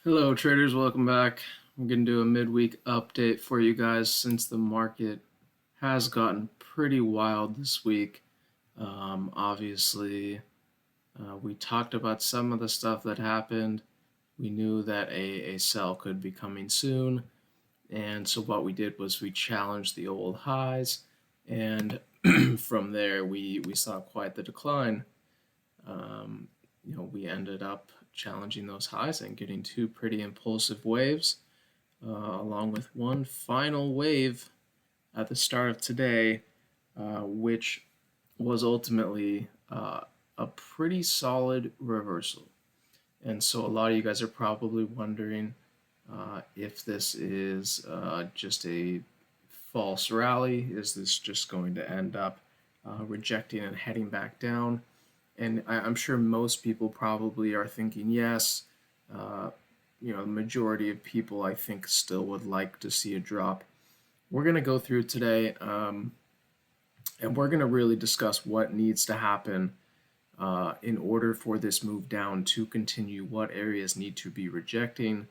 Hello traders, welcome back. I'm going to do a midweek update for you guys since the market has gotten pretty wild this week. Obviously, we talked about some of the stuff that happened. We knew that a sell could be coming soon. And so what we did was we challenged the old highs. And from there, we saw quite the decline. Um, we ended up challenging those highs and getting two pretty impulsive waves, along with one final wave at the start of today, which was ultimately a pretty solid reversal. And so a lot of you guys are probably wondering if this is just a false rally. Is this just going to end up rejecting and heading back down? And I'm sure most people probably are thinking yes. Uh, the majority of people I think still would like to see a drop. We're going to go through today, and we're going to really discuss what needs to happen in order for this move down to continue, what areas need to be rejecting,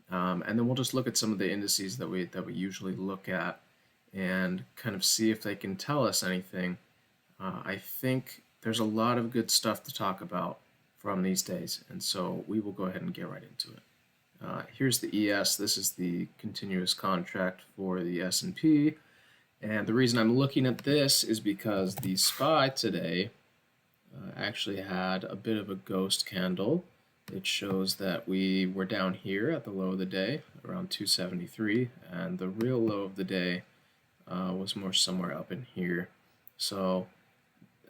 and then we'll just look at some of the indices that we usually look at and kind of see if they can tell us anything. I think there's a lot of good stuff to talk about from these days, and so we will go ahead and get right into it. Here's the ES. This is the continuous contract for the S&P, and the reason I'm looking at this is because the SPY today actually had a bit of a ghost candle. It shows that we were down here at the low of the day, around 273, and the real low of the day was more somewhere up in here. So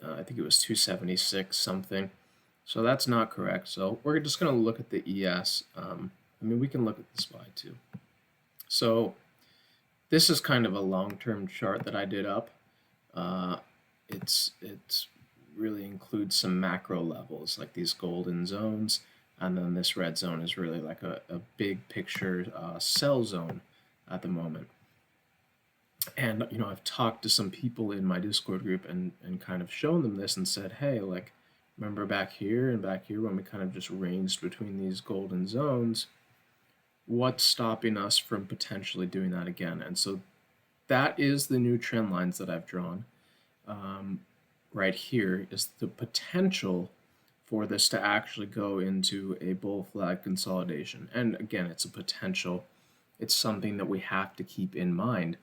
I think it was 276 something. So that's not correct. So we're just going to look at the ES. We can look at the SPY too. So this is kind of a long-term chart that I did up. It's really includes some macro levels like these golden zones, and then this red zone is really like a big picture sell zone at the moment. And I've talked to some people in my Discord group and kind of shown them this and said, hey, like, remember back here and back here when we kind of just ranged between these golden zones? What's stopping us from potentially doing that again? And so that is the new trend lines that I've drawn. Right here is the potential for this to actually go into a bull flag consolidation. And again, it's a potential. It's something that we have to keep in mind.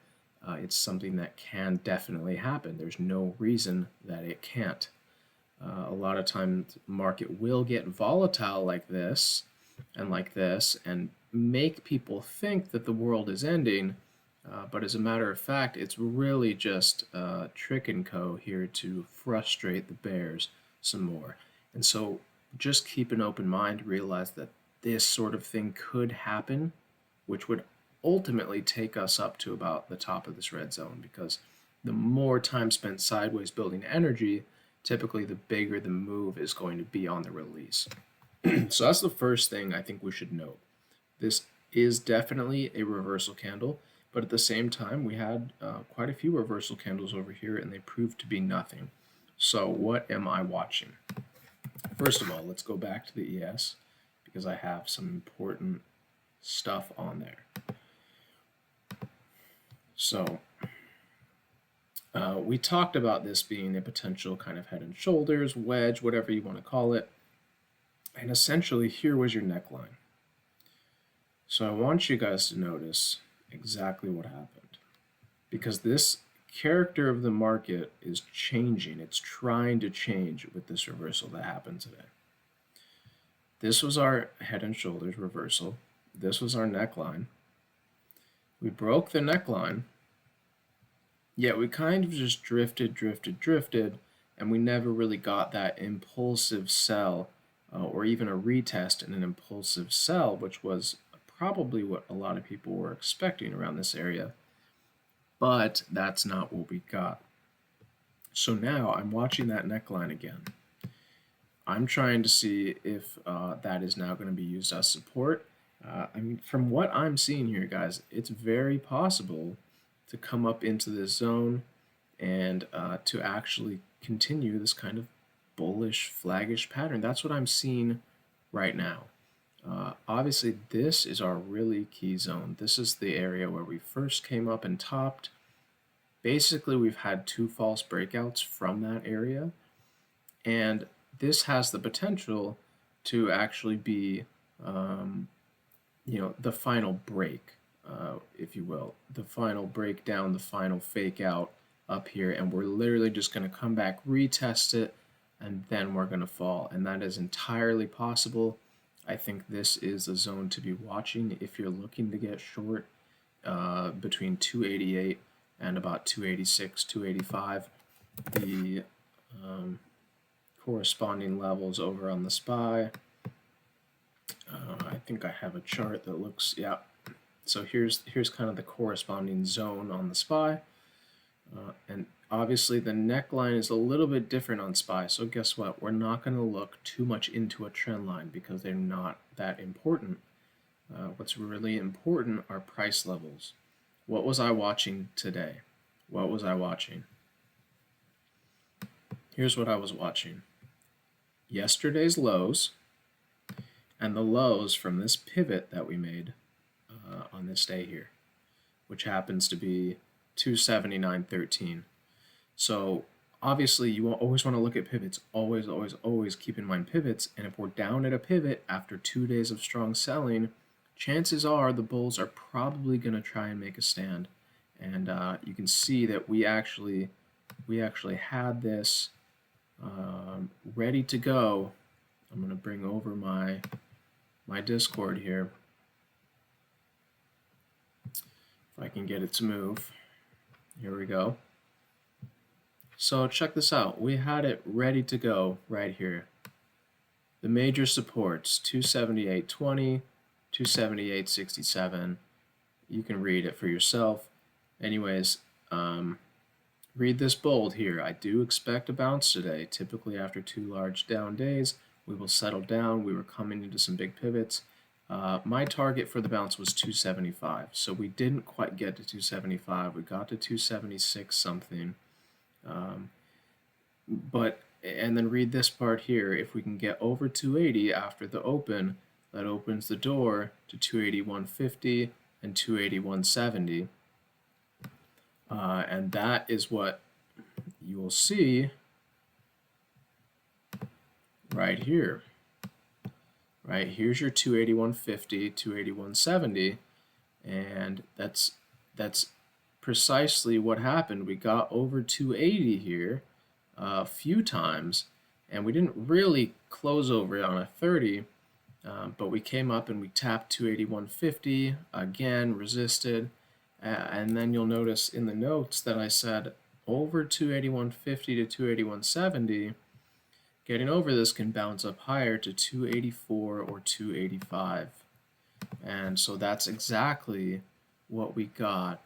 It's something that can definitely happen. There's no reason that it can't. A lot of times, market will get volatile like this and make people think that the world is ending. But as a matter of fact, it's really just Trick and Co. here to frustrate the bears some more. And so just keep an open mind, realize that this sort of thing could happen, which would ultimately take us up to about the top of this red zone, because the more time spent sideways building energy, typically the bigger the move is going to be on the release. So that's the first thing I think we should note. This is definitely a reversal candle, but at the same time, we had quite a few reversal candles over here, and they proved to be nothing. So what am I watching? First of all, let's go back to the ES, because I have some important stuff on there. So we talked about this being a potential kind of head and shoulders, wedge, whatever you want to call it. And essentially, here was your neckline. So I want you guys to notice exactly what happened, because this character of the market is changing. It's trying to change with this reversal that happened today. This was our head and shoulders reversal. This was our neckline. We broke the neckline, yet we kind of just drifted, and we never really got that impulsive sell or even a retest and an impulsive sell, which was probably what a lot of people were expecting around this area. But that's not what we got. So now I'm watching that neckline again. I'm trying to see if that is now going to be used as support. From what I'm seeing here, guys, it's very possible to come up into this zone and to actually continue this kind of bullish, flaggish pattern. That's what I'm seeing right now. Obviously, this is our really key zone. This is the area where we first came up and topped. Basically, we've had two false breakouts from that area, and this has the potential to actually be, um, the final break, if you will, the final breakdown, the final fake out up here, and we're literally just going to come back, retest it, and then we're going to fall, and that is entirely possible. I think this is a zone to be watching if you're looking to get short between 288 and about 286, 285. The corresponding levels over on the SPY. I think I have a chart that looks, yeah. So here's kind of the corresponding zone on the SPY. And obviously the neckline is a little bit different on SPY. So guess what? We're not going to look too much into a trend line because they're not that important. What's really important are price levels. What was I watching today? What was I watching? Here's what I was watching. Yesterday's lows and the lows from this pivot that we made on this day here, which happens to be 279.13. So obviously you always want to look at pivots. Always, always, always keep in mind pivots. And if we're down at a pivot after 2 days of strong selling, chances are the bulls are probably going to try and make a stand. And you can see that we actually had this ready to go. I'm going to bring over my Discord here. If I can get it to move. Here we go. So check this out. We had it ready to go right here. The major supports, 278.20, 278.67. You can read it for yourself. Anyways, read this bold here. I do expect a bounce today. Typically after two large down days, we will settle down. We were coming into some big pivots. My target for the bounce was 275. So we didn't quite get to 275. We got to 276 something. And then read this part here. If we can get over 280 after the open, that opens the door to 281.50 and 281.70. And that is what you will see right here. Right, here's your 281.50, 281.70, and that's precisely what happened. We got over 280 here a few times, and we didn't really close over it on a 30, but we came up and we tapped 281.50, again resisted, and then you'll notice in the notes that I said over 281.50 to 281.70, getting over this can bounce up higher to 284 or 285. And so that's exactly what we got.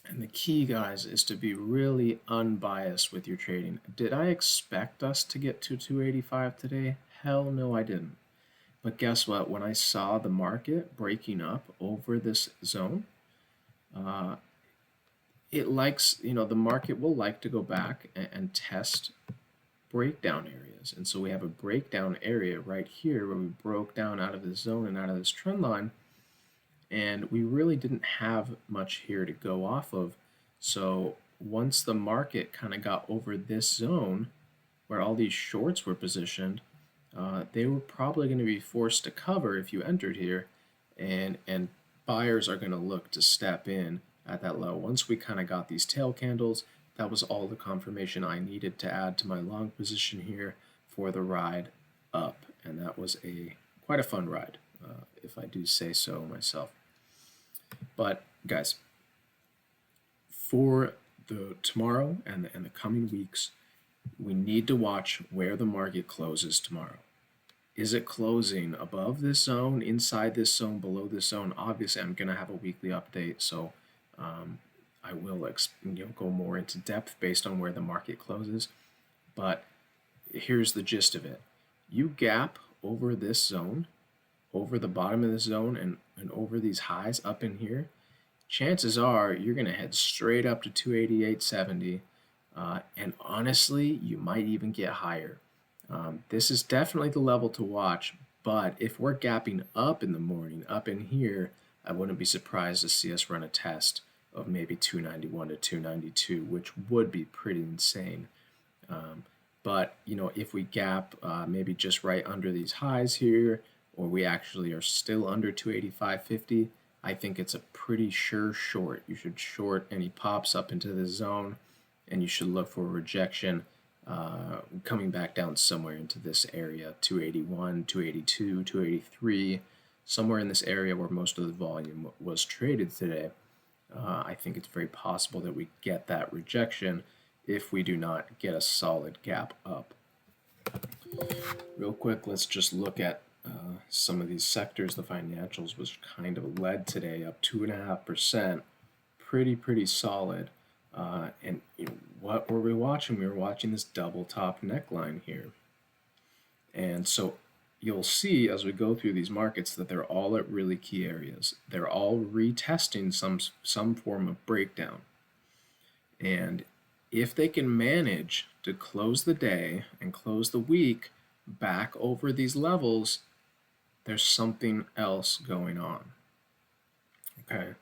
And the key, guys, is to be really unbiased with your trading. Did I expect us to get to 285 today? Hell no, I didn't. But guess what? When I saw the market breaking up over this zone, it likes, the market will like to go back and test breakdown areas. And so we have a breakdown area right here where we broke down out of this zone and out of this trend line, and we really didn't have much here to go off of. So once the market kind of got over this zone where all these shorts were positioned, they were probably going to be forced to cover if you entered here, and buyers are going to look to step in at that low. Once we kind of got these tail candles, that was all the confirmation I needed to add to my long position here for the ride up. And that was quite a fun ride, if I do say so myself. But guys, for the tomorrow and the coming weeks, we need to watch where the market closes tomorrow. Is it closing above this zone, inside this zone, below this zone? Obviously, I'm going to have a weekly update, so I will go more into depth based on where the market closes. But here's the gist of it. You gap over this zone, over the bottom of this zone, and over these highs up in here, chances are you're going to head straight up to 288.70. And honestly, you might even get higher. This is definitely the level to watch, But if we're gapping up in the morning, up in here, I wouldn't be surprised to see us run a test of maybe 291 to 292, which would be pretty insane. Um, but if we gap maybe just right under these highs here, or we actually are still under 285.50, I think it's a pretty sure short. You should short any pops up into the zone, and you should look for a rejection coming back down somewhere into this area, 281, 282, 283, somewhere in this area where most of the volume was traded today. I think it's very possible that we get that rejection if we do not get a solid gap up. Real quick, let's just look at some of these sectors. The financials was kind of led today, up 2.5%, pretty solid. And what were we watching? We were watching this double top neckline here. And so you'll see as we go through these markets that they're all at really key areas. They're all retesting some form of breakdown. And if they can manage to close the day and close the week back over these levels, there's something else going on. Okay.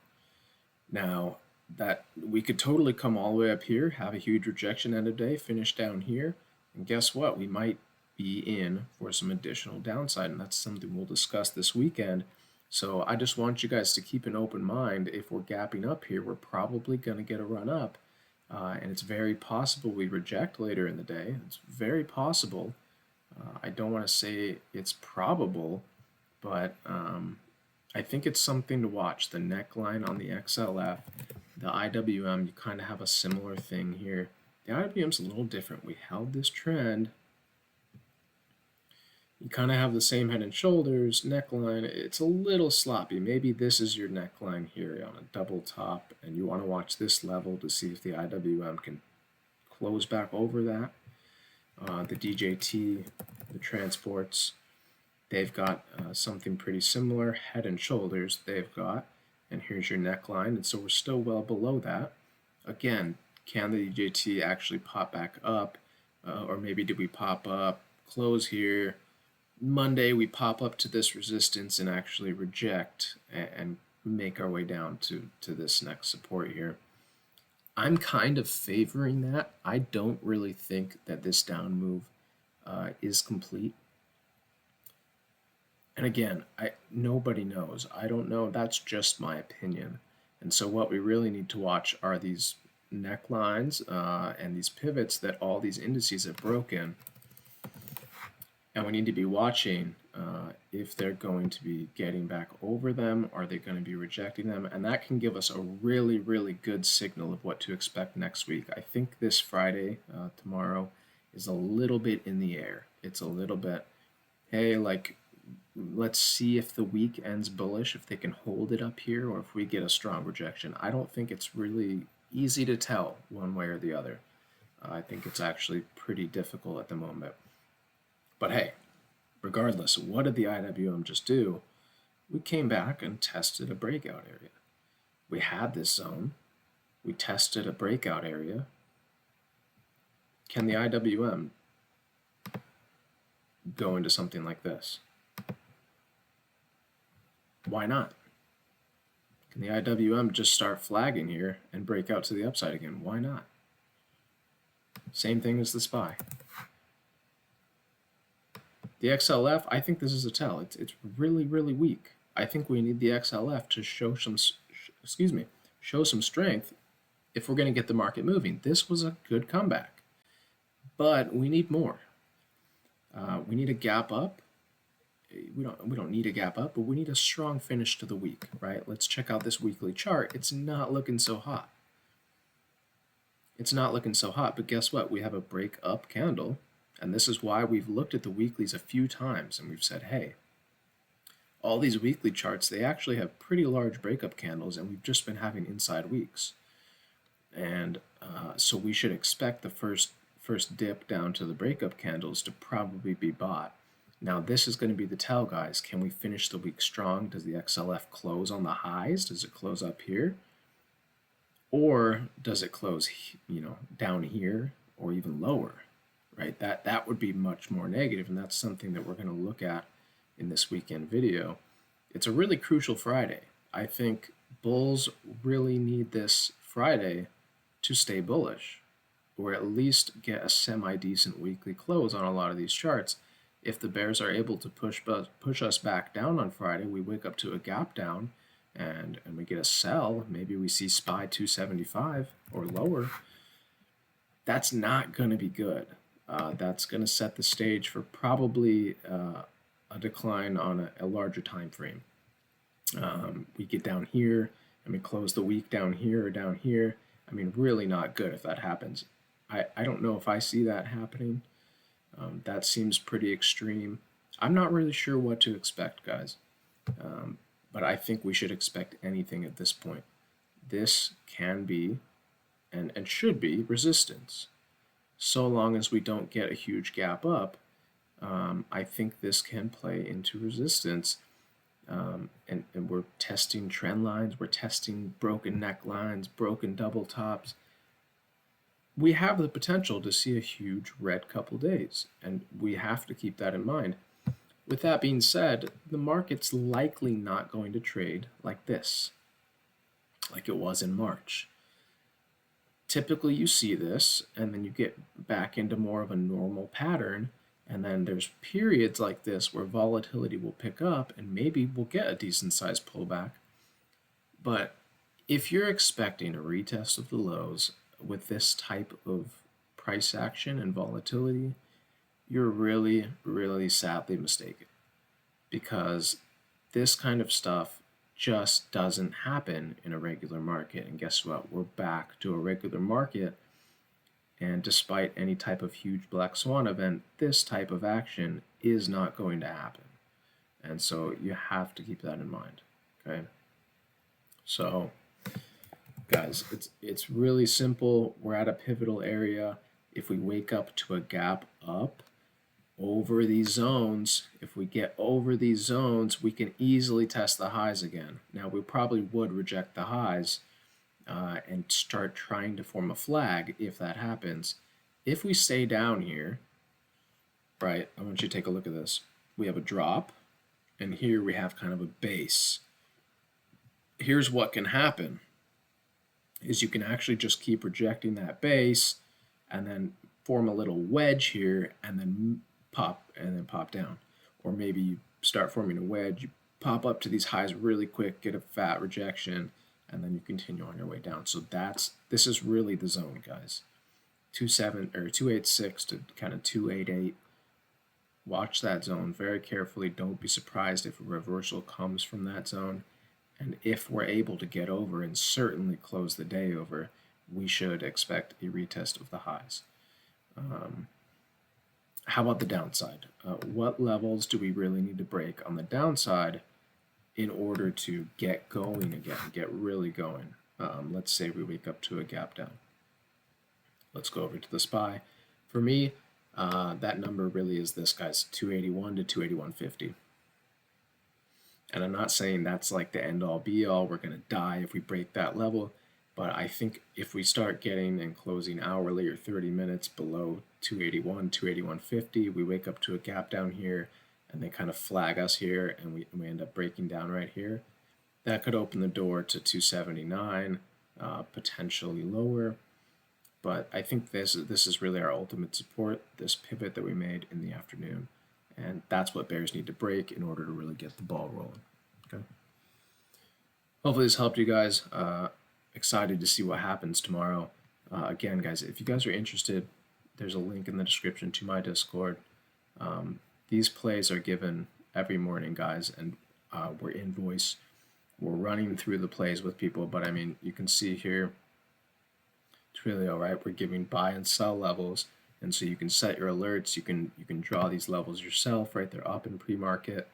Now, that we could totally come all the way up here, have a huge rejection end of day, finish down here, and guess what? We might be in for some additional downside, and that's something we'll discuss this weekend. So I just want you guys to keep an open mind. If we're gapping up here, we're probably going to get a run up, and it's very possible we reject later in the day. It's very possible. I don't want to say it's probable, but I think it's something to watch. The neckline on the XLF, the IWM, you kind of have a similar thing here. The IWM's a little different. We held this trend. You kind of have the same head and shoulders, neckline. It's a little sloppy. Maybe this is your neckline here on a double top, and you want to watch this level to see if the IWM can close back over that. The DJT, the transports, they've got something pretty similar. Head and shoulders they've got, and here's your neckline, and so we're still well below that. Again, can the DJT actually pop back up, or maybe did we pop up, close here, Monday we pop up to this resistance and actually reject and make our way down to this next support here? I'm kind of favoring that. I don't really think that this down move is complete. And again, nobody knows. I don't know. That's just my opinion. And so what we really need to watch are these necklines and these pivots that all these indices have broken. And we need to be watching if they're going to be getting back over them. Are they going to be rejecting them? And that can give us a really good signal of what to expect next week. I think this Friday, tomorrow, is a little bit in the air. It's a little bit, hey, like, let's see if the week ends bullish, if they can hold it up here, or if we get a strong rejection. I don't think it's really easy to tell one way or the other. I think it's actually pretty difficult at the moment. But hey, regardless, what did the IWM just do? We came back and tested a breakout area. We had this zone. We tested a breakout area. Can the IWM go into something like this? Why not? Can the IWM just start flagging here and break out to the upside again? Why not? Same thing as the SPY. The XLF, I think this is a tell. It's really weak. I think we need the XLF to show some strength if we're going to get the market moving. This was a good comeback, but we need more. We need a gap up. We don't need a gap up, but we need a strong finish to the week, right? Let's check out this weekly chart. It's not looking so hot. It's not looking so hot, but guess what? We have a break up candle. And this is why we've looked at the weeklies a few times and we've said, hey, all these weekly charts, they actually have pretty large breakup candles, and we've just been having inside weeks. And so we should expect the first dip down to the breakup candles to probably be bought. Now this is going to be the tell, guys. Can we finish the week strong? Does the XLF close on the highs? Does it close up here? Or does it close, down here or even lower? Right, that would be much more negative, and that's something that we're going to look at in this weekend video. It's a really crucial Friday. I think bulls really need this Friday to stay bullish, or at least get a semi-decent weekly close on a lot of these charts. If the bears are able to push us back down on Friday, we wake up to a gap down, and we get a sell. Maybe we see SPY 275 or lower. That's not going to be good. That's going to set the stage for probably a decline on a larger time frame. We get down here and we close the week down here or down here. I mean, really not good if that happens. I don't know if I see that happening. That seems pretty extreme. I'm not really sure what to expect, guys. But I think we should expect anything at this point. This can be and should be resistance. So long as we don't get a huge gap up, I think this can play into resistance. And we're testing trend lines, we're testing broken necklines, broken double tops. We have the potential to see a huge red couple days, and we have to keep that in mind. With that being said, the market's likely not going to trade like this, like it was in March. Typically you see this, and then you get back into more of a normal pattern, and then there's periods like this where volatility will pick up, and maybe we'll get a decent sized pullback. But if you're expecting a retest of the lows with this type of price action and volatility, you're really, really sadly mistaken, because this kind of stuff just doesn't happen in a regular market. And guess what? We're back to a regular market. And despite any type of huge black swan event, this type of action is not going to happen. And so you have to keep that in mind. Okay. So guys, it's really simple. We're at a pivotal area. If we wake up to a gap up over these zones, if we get over these zones, we can easily test the highs again. Now, we probably would reject the highs and start trying to form a flag if that happens. If we stay down here, right, I want you to take a look at this. We have a drop, and here we have kind of a base. Here's what can happen, is you can actually just keep rejecting that base and then form a little wedge here and then pop down. Or maybe you start forming a wedge, you pop up to these highs really quick, get a fat rejection, and then you continue on your way down. So this is really the zone, guys. 286 to kind of 288. Watch that zone very carefully. Don't be surprised if a reversal comes from that zone. And if we're able to get over and certainly close the day over, we should expect a retest of the highs. How about the downside? What levels do we really need to break on the downside in order to get going again, get really going? Let's say we wake up to a gap down. Let's go over to the SPY. For me, that number really is this, guys, 281 to 281.50. And I'm not saying that's like the end all be all, we're going to die if we break that level. But I think if we start getting and closing hourly or 30 minutes below 281, 281.50, we wake up to a gap down here and they kind of flag us here and we end up breaking down right here. That could open the door to 279, potentially lower. But I think this is really our ultimate support, this pivot that we made in the afternoon. And that's what bears need to break in order to really get the ball rolling. Okay. Hopefully this helped you guys. Excited to see what happens tomorrow. Again, guys, if you guys are interested, there's a link in the description to my Discord. These plays are given every morning, guys, and we're in voice. We're running through the plays with people, but I mean, you can see here, it's really all right. We're giving buy and sell levels, and so you can set your alerts. You can draw these levels yourself, right? They're up in pre-market.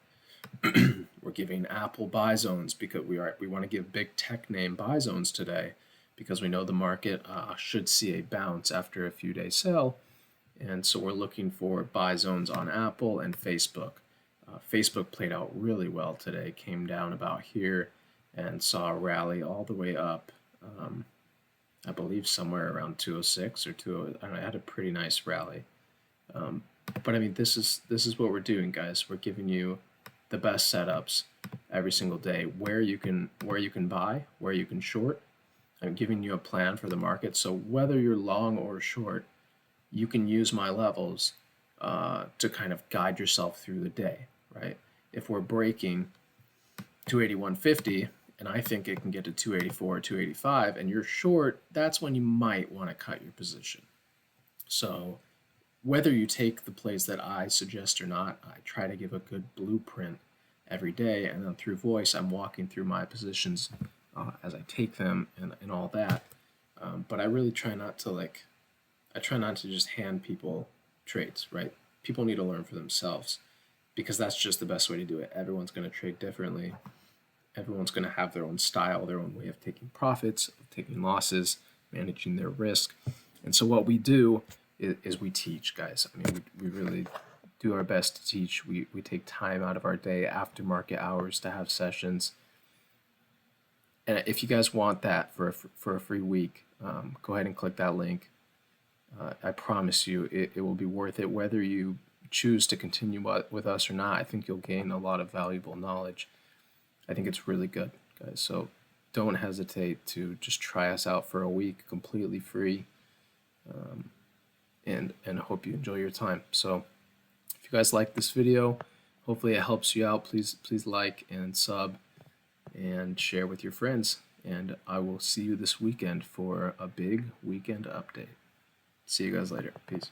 We're giving Apple buy zones because we want to give big tech name buy zones today because we know the market should see a bounce after a few days sell, and so we're looking for buy zones on Apple and Facebook. Facebook played out really well today, came down about here and saw a rally all the way up. I believe somewhere around 206 or 200. I don't know, it had a pretty nice rally. But I mean, this is what we're doing, guys. We're giving you the best setups every single day, where you can buy, where you can short. I'm giving you a plan for the market, so whether you're long or short, you can use my levels to kind of guide yourself through the day, right? If we're breaking 281.50 and I think it can get to 284 or 285 and you're short, that's when you might want to cut your position. So whether you take the plays that I suggest or not, I try to give a good blueprint every day, and then through voice I'm walking through my positions as I take them and all that. But I really try not to I try not to just hand people trades, right? People need to learn for themselves because that's just the best way to do it. Everyone's going to trade differently. Everyone's going to have their own style, their own way of taking profits, of taking losses, managing their risk. And so what we do is we teach, guys. I mean, we really do our best to teach. We take time out of our day after market hours to have sessions. And if you guys want that for a free week, go ahead and click that link. I promise you it will be worth it. Whether you choose to continue with us or not, I think you'll gain a lot of valuable knowledge. I think it's really good, guys. So don't hesitate to just try us out for a week completely free. And I hope you enjoy your time. So if you guys like this video, hopefully it helps you out. Please like and sub and share with your friends. And I will see you this weekend for a big weekend update. See you guys later. Peace.